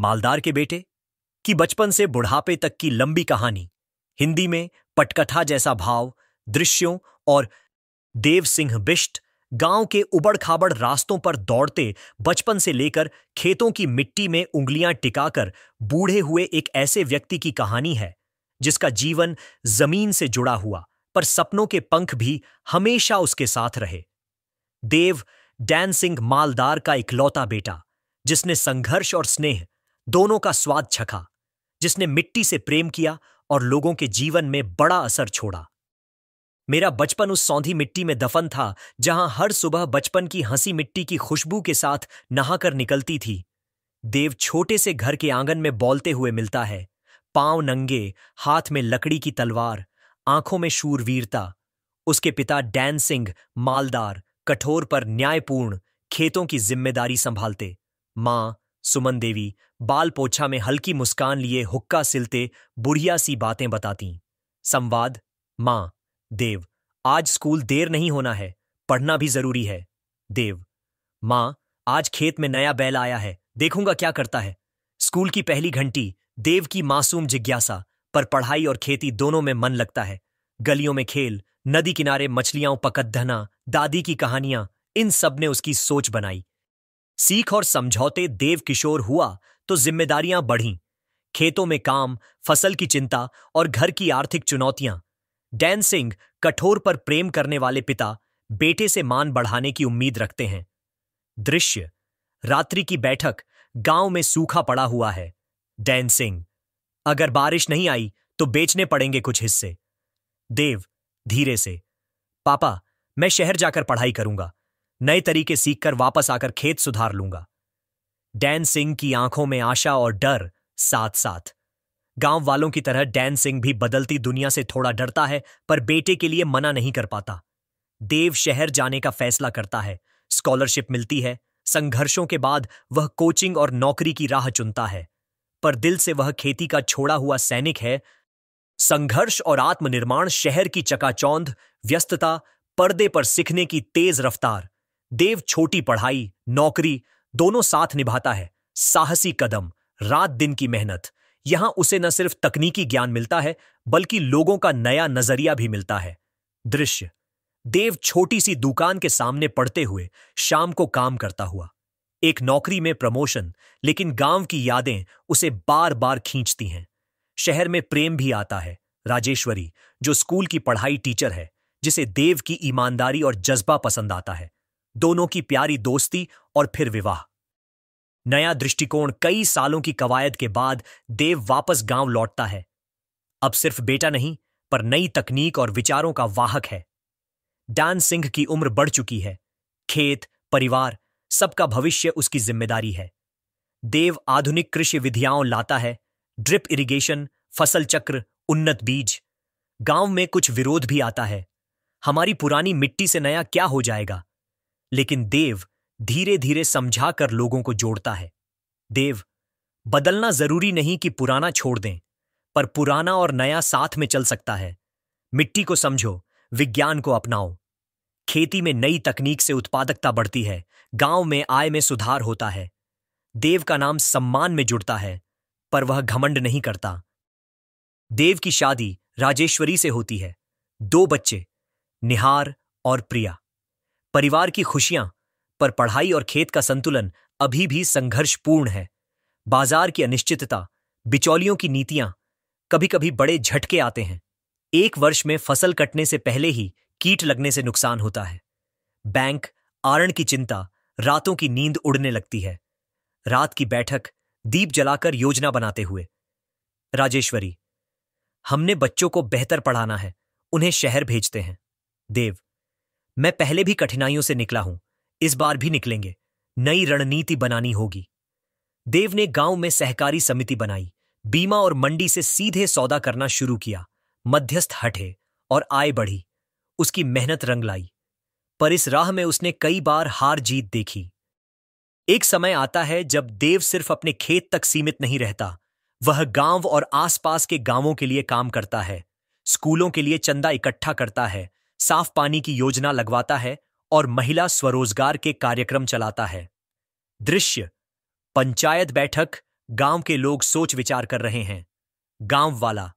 मालदार के बेटे की बचपन से बुढ़ापे तक की लंबी कहानी, हिंदी में पटकथा जैसा भाव, दृश्यों और देव सिंह बिष्ट गांव के उबड़-खाबड़ रास्तों पर दौड़ते बचपन से लेकर खेतों की मिट्टी में उंगलियां टिकाकर बूढ़े हुए एक ऐसे व्यक्ति की कहानी है जिसका जीवन जमीन से जुड़ा हुआ, पर सपनों के पंख भी हमेशा उसके साथ रहे। देव डैन सिंह मालदार का इकलौता बेटा, जिसने संघर्ष और स्नेह दोनों का स्वाद चखा, जिसने मिट्टी से प्रेम किया और लोगों के जीवन में बड़ा असर छोड़ा। मेरा बचपन उस सौंधी मिट्टी में दफन था जहां हर सुबह बचपन की हंसी मिट्टी की खुशबू के साथ नहाकर निकलती थी। देव छोटे से घर के आंगन में बोलते हुए मिलता है, पांव नंगे, हाथ में लकड़ी की तलवार, आंखों में शूरवीरता। उसके पिता डैन सिंह मालदार कठोर पर न्यायपूर्ण खेतों की जिम्मेदारी संभालते। मां सुमन देवी बाल पोछा में हल्की मुस्कान लिए हुक्का सिलते बुढ़िया सी बातें बताती। संवाद: मां: देव, आज स्कूल देर नहीं होना है, पढ़ना भी जरूरी है। देव: मां, आज खेत में नया बैल आया है, देखूंगा क्या करता है। स्कूल की पहली घंटी। देव की मासूम जिज्ञासा, पर पढ़ाई और खेती दोनों में मन लगता है। गलियों में खेल, नदी किनारे मछलियां पकड़ना, दादी की कहानियां, इन सब ने उसकी सोच बनाई। सीख और समझौते देव किशोर हुआ तो जिम्मेदारियां बढ़ीं। खेतों में काम, फसल की चिंता और घर की आर्थिक चुनौतियां। डैन सिंह कठोर पर प्रेम करने वाले पिता बेटे से मान बढ़ाने की उम्मीद रखते हैं। दृश्य: रात्रि की बैठक। गांव में सूखा पड़ा हुआ है। डैन सिंह: अगर बारिश नहीं आई तो बेचने पड़ेंगे कुछ हिस्से। देव धीरे से: पापा, मैं शहर जाकर पढ़ाई करूंगा, नए तरीके सीखकर वापस आकर खेत सुधार लूंगा। डैन सिंह की आंखों में आशा और डर साथ साथ। गांव वालों की तरह डैन सिंह भी बदलती दुनिया से थोड़ा डरता है, पर बेटे के लिए मना नहीं कर पाता। देव शहर जाने का फैसला करता है। स्कॉलरशिप मिलती है। संघर्षों के बाद वह कोचिंग और नौकरी की राह चुनता है, पर दिल से वह खेती का छोड़ा हुआ सैनिक है। संघर्ष और आत्मनिर्माण, शहर की चकाचौंध, व्यस्तता, पर्दे पर सीखने की तेज रफ्तार। देव छोटी पढ़ाई, नौकरी दोनों साथ निभाता है। साहसी कदम, रात दिन की मेहनत। यहां उसे न सिर्फ तकनीकी ज्ञान मिलता है, बल्कि लोगों का नया नजरिया भी मिलता है। दृश्य: देव छोटी सी दुकान के सामने पढ़ते हुए, शाम को काम करता हुआ। एक नौकरी में प्रमोशन, लेकिन गांव की यादें उसे बार बार खींचती हैं। शहर में प्रेम भी आता है। राजेश्वरी, जो स्कूल की पढ़ाई टीचर है, जिसे देव की ईमानदारी और जज्बा पसंद आता है। दोनों की प्यारी दोस्ती और फिर विवाह। नया दृष्टिकोण। कई सालों की कवायद के बाद देव वापस गांव लौटता है। अब सिर्फ बेटा नहीं, पर नई तकनीक और विचारों का वाहक है। डैन सिंह की उम्र बढ़ चुकी है। खेत, परिवार, सबका भविष्य उसकी जिम्मेदारी है। देव आधुनिक कृषि विधियां लाता है। ड्रिप इरिगेशन, फसल चक्र, उन्नत बीज। गांव में कुछ विरोध भी आता है। हमारी पुरानी मिट्टी से नया क्या हो जाएगा? लेकिन देव धीरे धीरे समझाकर लोगों को जोड़ता है। देव: बदलना जरूरी नहीं कि पुराना छोड़ दें, पर पुराना और नया साथ में चल सकता है। मिट्टी को समझो, विज्ञान को अपनाओ। खेती में नई तकनीक से उत्पादकता बढ़ती है। गांव में आय में सुधार होता है। देव का नाम सम्मान में जुड़ता है, पर वह घमंड नहीं करता। देव की शादी राजेश्वरी से होती है। 2 बच्चे, निहार और प्रिया। परिवार की खुशियां, पर पढ़ाई और खेत का संतुलन अभी भी संघर्षपूर्ण है। बाजार की अनिश्चितता, बिचौलियों की नीतियां, कभी कभी बड़े झटके आते हैं। एक वर्ष में फसल कटने से पहले ही कीट लगने से नुकसान होता है। बैंक, आरण की चिंता, रातों की नींद उड़ने लगती है। रात की बैठक, दीप जलाकर योजना बनाते हुए। राजेश्वरी: हमने बच्चों को बेहतर पढ़ाना है, उन्हें शहर भेजते हैं। देव: मैं पहले भी कठिनाइयों से निकला हूं, इस बार भी निकलेंगे। नई रणनीति बनानी होगी। देव ने गांव में सहकारी समिति बनाई, बीमा और मंडी से सीधे सौदा करना शुरू किया। मध्यस्थ हटे और आय बढ़ी। उसकी मेहनत रंग लाई, पर इस राह में उसने कई बार हार जीत देखी। एक समय आता है जब देव सिर्फ अपने खेत तक सीमित नहीं रहता। वह गांव और आसपास के गांवों के लिए काम करता है। स्कूलों के लिए चंदा इकट्ठा करता है, साफ पानी की योजना लगवाता है और महिला स्वरोजगार के कार्यक्रम चलाता है। दृश्य: पंचायत बैठक, गांव के लोग सोच विचार कर रहे हैं। गांव वाला,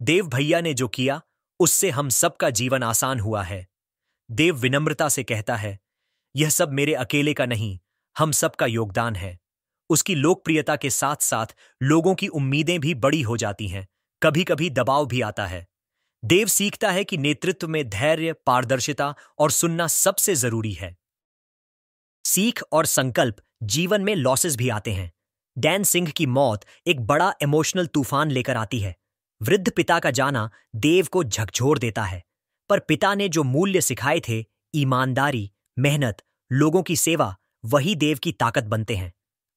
देव भैया ने जो किया उससे हम सबका जीवन आसान हुआ है। देव विनम्रता से कहता है, यह सब मेरे अकेले का नहीं, हम सबका योगदान है। उसकी लोकप्रियता के साथ साथ लोगों की उम्मीदें भी बड़ी हो जाती हैं, कभी कभी दबाव भी आता है। देव सीखता है कि नेतृत्व में धैर्य, पारदर्शिता और सुनना सबसे जरूरी है। सीख और संकल्प, जीवन में लॉसेस भी आते हैं। डैन सिंह की मौत एक बड़ा इमोशनल तूफान लेकर आती है। वृद्ध पिता का जाना देव को झकझोर देता है, पर पिता ने जो मूल्य सिखाए थे, ईमानदारी, मेहनत, लोगों की सेवा, वही देव की ताकत बनते हैं।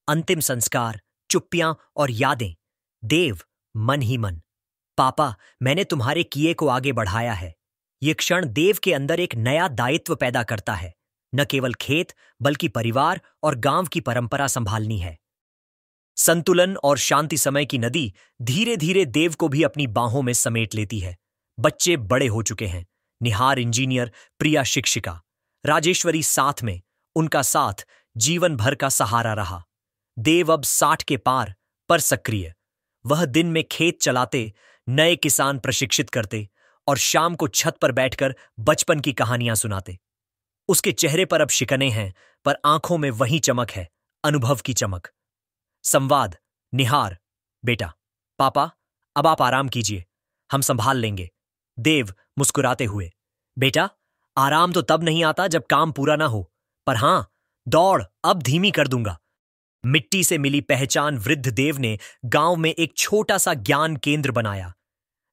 अंतिम संस्कार, चुप्पियां और यादें। देव मन ही मन, पापा मैंने तुम्हारे किए को आगे बढ़ाया है। ये क्षण देव के अंदर एक नया दायित्व पैदा करता है, न केवल खेत बल्कि परिवार और गांव की परंपरा संभालनी है। संतुलन और शांति समय की नदी धीरे धीरे देव को भी अपनी बाहों में समेट लेती है। बच्चे बड़े हो चुके हैं। निहार इंजीनियर, प्रिया शिक्षिका, राजेश्वरी साथ में। उनका साथ जीवन भर का सहारा रहा। देव अब 60 के पार पर सक्रिय। वह दिन में खेत चलाते, नए किसान प्रशिक्षित करते और शाम को छत पर बैठकर बचपन की कहानियां सुनाते। उसके चेहरे पर अब शिकने हैं, पर आंखों में वही चमक है, अनुभव की चमक। संवाद, निहार, बेटा, पापा अब आप आराम कीजिए, हम संभाल लेंगे। देव मुस्कुराते हुए, बेटा आराम तो तब नहीं आता जब काम पूरा ना हो, पर हां, दौड़ अब धीमी कर दूंगा। मिट्टी से मिली पहचान वृद्ध देव ने गांव में एक छोटा सा ज्ञान केंद्र बनाया,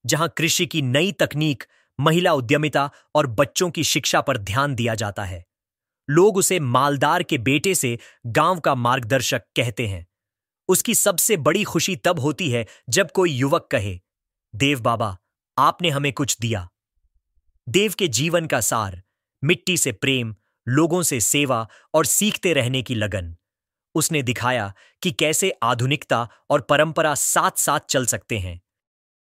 जहां कृषि की नई तकनीक, महिला उद्यमिता और बच्चों की शिक्षा पर ध्यान दिया जाता है। लोग उसे मालदार के बेटे से गांव का मार्गदर्शक कहते हैं। उसकी सबसे बड़ी खुशी तब होती है जब कोई युवक कहे, देव बाबा आपने हमें कुछ दिया। देव के जीवन का सार, मिट्टी से प्रेम, लोगों से सेवा और सीखते रहने की लगन। उसने दिखाया कि कैसे आधुनिकता और परंपरा साथ साथ चल सकते हैं।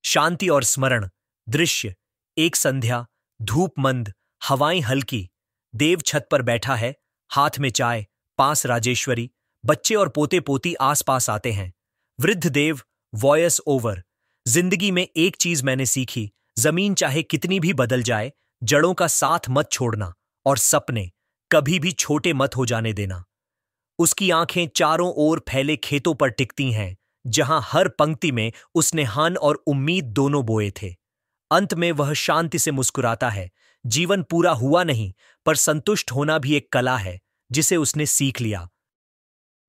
शांति और स्मरण, दृश्य, एक संध्या, धूप मंद, हवाएं हल्की। देव छत पर बैठा है, हाथ में चाय, पास राजेश्वरी, बच्चे और पोते पोती आसपास आते हैं। वृद्ध देव, वॉयस ओवर, जिंदगी में एक चीज मैंने सीखी, जमीन चाहे कितनी भी बदल जाए, जड़ों का साथ मत छोड़ना और सपने कभी भी छोटे मत हो जाने देना। उसकी आंखें चारों ओर फैले खेतों पर टिकती हैं, जहां हर पंक्ति में उसने हन और उम्मीद दोनों बोए थे। अंत में वह शांति से मुस्कुराता है। जीवन पूरा हुआ नहीं, पर संतुष्ट होना भी एक कला है जिसे उसने सीख लिया।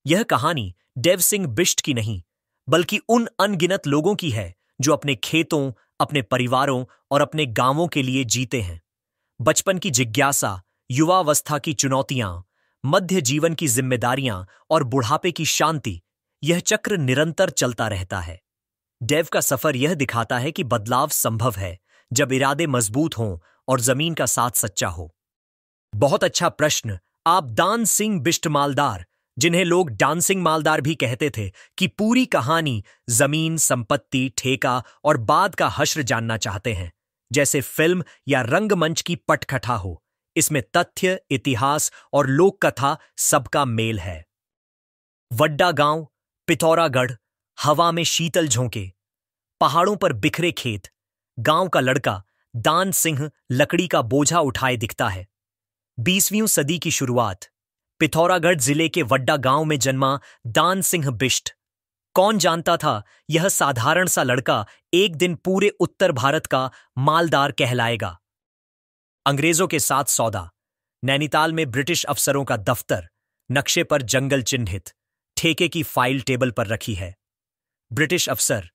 यह कहानी देव सिंह बिष्ट की नहीं, बल्कि उन अनगिनत लोगों की है जो अपने खेतों, अपने परिवारों और अपने गांवों के लिए जीते हैं। बचपन की जिज्ञासा, युवावस्था की चुनौतियां, मध्य जीवन की जिम्मेदारियां और बुढ़ापे की शांति, यह चक्र निरंतर चलता रहता है। देव का सफर यह दिखाता है कि बदलाव संभव है जब इरादे मजबूत हों और जमीन का साथ सच्चा हो। बहुत अच्छा प्रश्न। आप दान सिंह बिष्ट मालदार, जिन्हें लोग डांसिंग मालदार भी कहते थे, कि पूरी कहानी, जमीन, संपत्ति, ठेका और बाद का हश्र जानना चाहते हैं, जैसे फिल्म या रंगमंच की पटकथा हो। इसमें तथ्य, इतिहास और लोक कथा सबका मेल है। वड्डा गांव, पिथौरागढ़, हवा में शीतल झोंके, पहाड़ों पर बिखरे खेत। गांव का लड़का दान सिंह लकड़ी का बोझा उठाए दिखता है। 20वीं सदी की शुरुआत। पिथौरागढ़ जिले के वड्डा गांव में जन्मा दान सिंह बिष्ट। कौन जानता था यह साधारण सा लड़का एक दिन पूरे उत्तर भारत का मालदार कहलाएगा। अंग्रेजों के साथ सौदा। नैनीताल में ब्रिटिश अफसरों का दफ्तर, नक्शे पर जंगल चिन्हित, ठेके की फाइल टेबल पर रखी है। ब्रिटिश अफसर,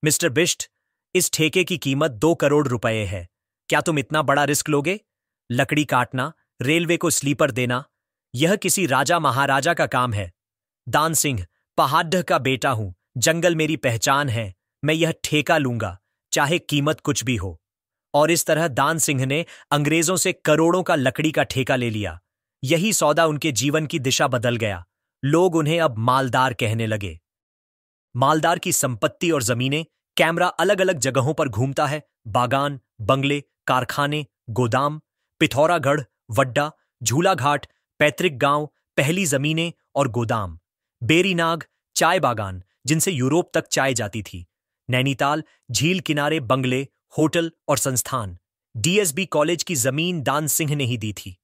मिस्टर बिष्ट, इस ठेके की कीमत 2 करोड़ रुपए है। क्या तुम इतना बड़ा रिस्क लोगे? लकड़ी काटना, रेलवे को स्लीपर देना, यह किसी राजा महाराजा का काम है। दान सिंह, पहाड़ का बेटा हूं, जंगल मेरी पहचान है, मैं यह ठेका लूंगा, चाहे कीमत कुछ भी हो। और इस तरह दान सिंह ने अंग्रेजों से करोड़ों का लकड़ी का ठेका ले लिया। यही सौदा उनके जीवन की दिशा बदल गया। लोग उन्हें अब मालदार कहने लगे। मालदार की संपत्ति और जमीनें। कैमरा अलग अलग जगहों पर घूमता है। बागान, बंगले, कारखाने, गोदाम, पिथौरागढ़, वड्डा, झूलाघाट, पैतृक गांव, पहली जमीनें और गोदाम, बेरीनाग, चाय बागान, जिनसे यूरोप तक चाय जाती थी। नैनीताल झील किनारे बंगले, होटल और संस्थान। डीएसबी कॉलेज की जमीन दान सिंह ने ही दी थी।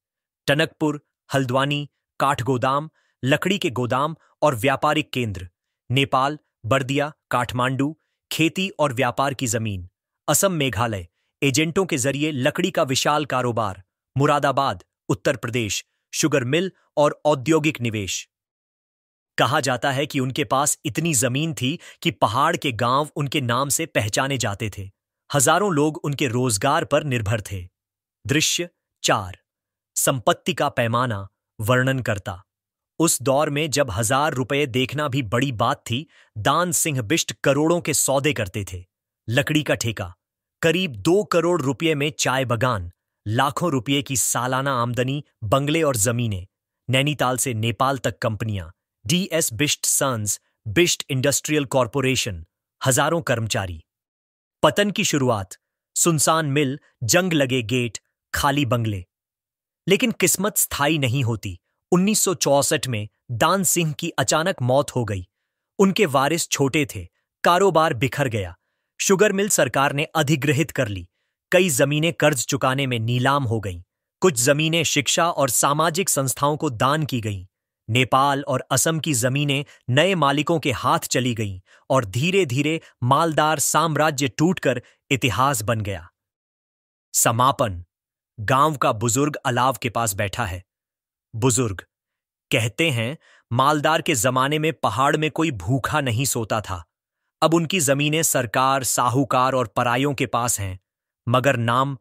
टनकपुर, हल्द्वानी, काठगोदाम, लकड़ी के गोदाम और व्यापारिक केंद्र। नेपाल, बर्दिया, काठमांडू, खेती और व्यापार की जमीन। असम, मेघालय, एजेंटों के जरिए लकड़ी का विशाल कारोबार। मुरादाबाद, उत्तर प्रदेश, शुगर मिल और औद्योगिक निवेश। कहा जाता है कि उनके पास इतनी जमीन थी कि पहाड़ के गांव उनके नाम से पहचाने जाते थे। हजारों लोग उनके रोजगार पर निर्भर थे। दृश्य 4। संपत्ति का पैमाना वर्णन करता। उस दौर में जब 1000 रुपये देखना भी बड़ी बात थी, दान सिंह बिष्ट करोड़ों के सौदे करते थे। लकड़ी का ठेका, करीब 2 करोड़ रुपये में चाय बगान, लाखों रुपये की सालाना आमदनी, बंगले और जमीनें। नैनीताल से नेपाल तक कंपनियां, DS Bisht sons, Bisht industrial corporation, हजारों कर्मचारी। पतन की शुरुआत, सुनसान मिल, जंग लगे गेट, खाली बंगले। लेकिन किस्मत स्थायी नहीं होती। 1964 में दान सिंह की अचानक मौत हो गई। उनके वारिस छोटे थे, कारोबार बिखर गया। शुगर मिल सरकार ने अधिग्रहित कर ली। कई जमीनें कर्ज चुकाने में नीलाम हो गईं। कुछ जमीनें शिक्षा और सामाजिक संस्थाओं को दान की गईं। नेपाल और असम की जमीनें नए मालिकों के हाथ चली गईं और धीरे धीरे मालदार साम्राज्य टूटकर इतिहास बन गया। समापन। गांव का बुजुर्ग अलाव के पास बैठा है। बुजुर्ग कहते हैं, मालदार के जमाने में पहाड़ में कोई भूखा नहीं सोता था। अब उनकी जमीनें सरकार, साहूकार और परायों के पास हैं, मगर नाम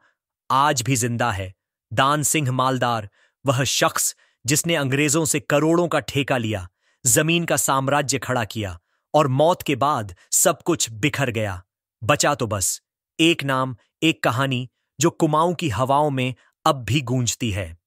आज भी जिंदा है। दान सिंह मालदार, वह शख्स जिसने अंग्रेजों से करोड़ों का ठेका लिया, जमीन का साम्राज्य खड़ा किया और मौत के बाद सब कुछ बिखर गया। बचा तो बस एक नाम, एक कहानी जो कुमाऊं की हवाओं में अब भी गूंजती है।